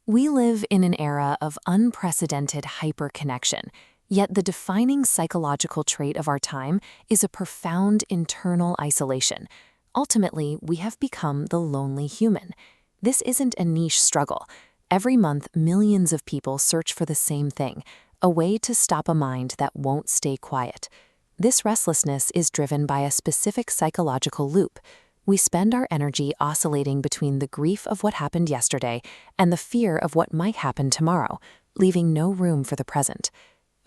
We live in an era of unprecedented hyperconnection, yet the defining psychological trait of our time is a profound internal isolation. Ultimately, we have become the lonely human. This isn't a niche struggle. Every month, millions of people search for the same thing, a way to stop a mind that won't stay quiet. This restlessness is driven by a specific psychological loop. We spend our energy oscillating between the grief of what happened yesterday and the fear of what might happen tomorrow, leaving no room for the present.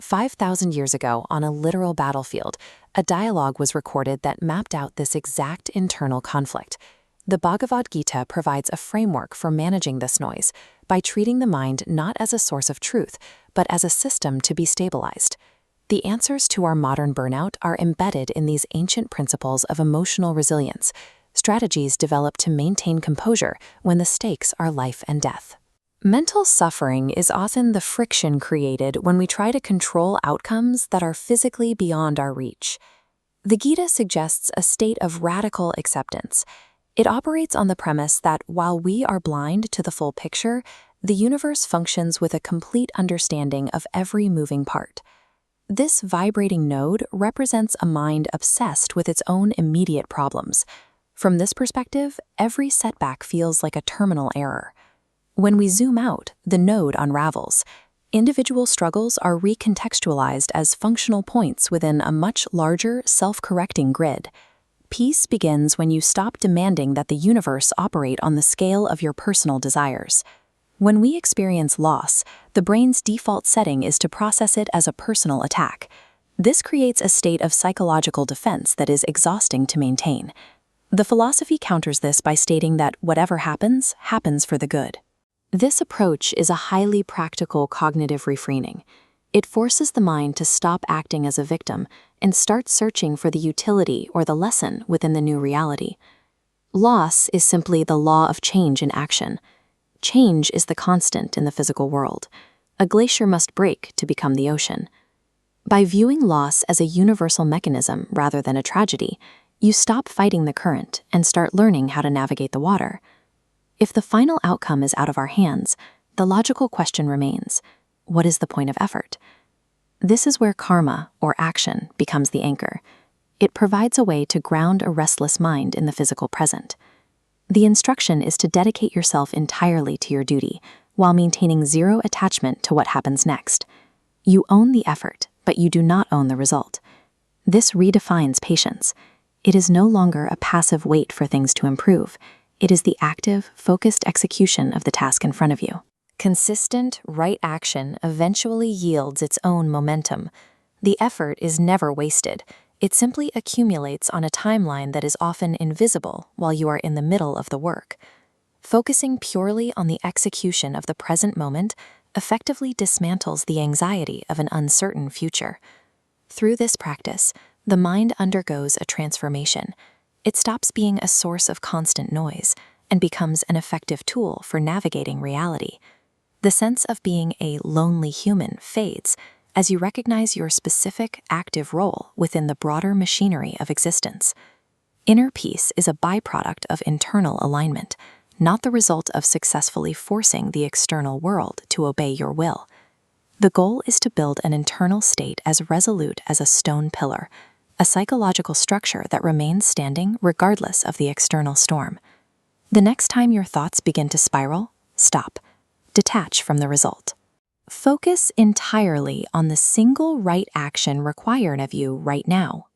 5,000 years ago, on a literal battlefield, a dialogue was recorded that mapped out this exact internal conflict. The Bhagavad Gita provides a framework for managing this noise by treating the mind not as a source of truth, but as a system to be stabilized. The answers to our modern burnout are embedded in these ancient principles of emotional resilience, strategies developed to maintain composure when the stakes are life and death. Mental suffering is often the friction created when we try to control outcomes that are physically beyond our reach. The Gita suggests a state of radical acceptance. It operates on the premise that while we are blind to the full picture, the universe functions with a complete understanding of every moving part. This vibrating node represents a mind obsessed with its own immediate problems. From this perspective, every setback feels like a terminal error. When we zoom out, the node unravels. Individual struggles are recontextualized as functional points within a much larger, self-correcting grid. Peace begins when you stop demanding that the universe operate on the scale of your personal desires. When we experience loss, the brain's default setting is to process it as a personal attack. This creates a state of psychological defense that is exhausting to maintain. The philosophy counters this by stating that whatever happens, happens for the good. This approach is a highly practical cognitive reframing. It forces the mind to stop acting as a victim and start searching for the utility or the lesson within the new reality. Loss is simply the law of change in action. Change is the constant in the physical world. A glacier must break to become the ocean. By viewing loss as a universal mechanism rather than a tragedy, you stop fighting the current and start learning how to navigate the water. If the final outcome is out of our hands, the logical question remains, what is the point of effort? This is where karma, or action, becomes the anchor. It provides a way to ground a restless mind in the physical present. The instruction is to dedicate yourself entirely to your duty, while maintaining zero attachment to what happens next. You own the effort, but you do not own the result. This redefines patience. It is no longer a passive wait for things to improve. It is the active, focused execution of the task in front of you. Consistent, right action eventually yields its own momentum. The effort is never wasted. It simply accumulates on a timeline that is often invisible while you are in the middle of the work. Focusing purely on the execution of the present moment effectively dismantles the anxiety of an uncertain future. Through this practice, the mind undergoes a transformation. It stops being a source of constant noise and becomes an effective tool for navigating reality. The sense of being a lonely human fades as you recognize your specific active role within the broader machinery of existence. Inner peace is a byproduct of internal alignment, not the result of successfully forcing the external world to obey your will. The goal is to build an internal state as resolute as a stone pillar, a psychological structure that remains standing regardless of the external storm. The next time your thoughts begin to spiral, stop. Detach from the result. Focus entirely on the single right action required of you right now.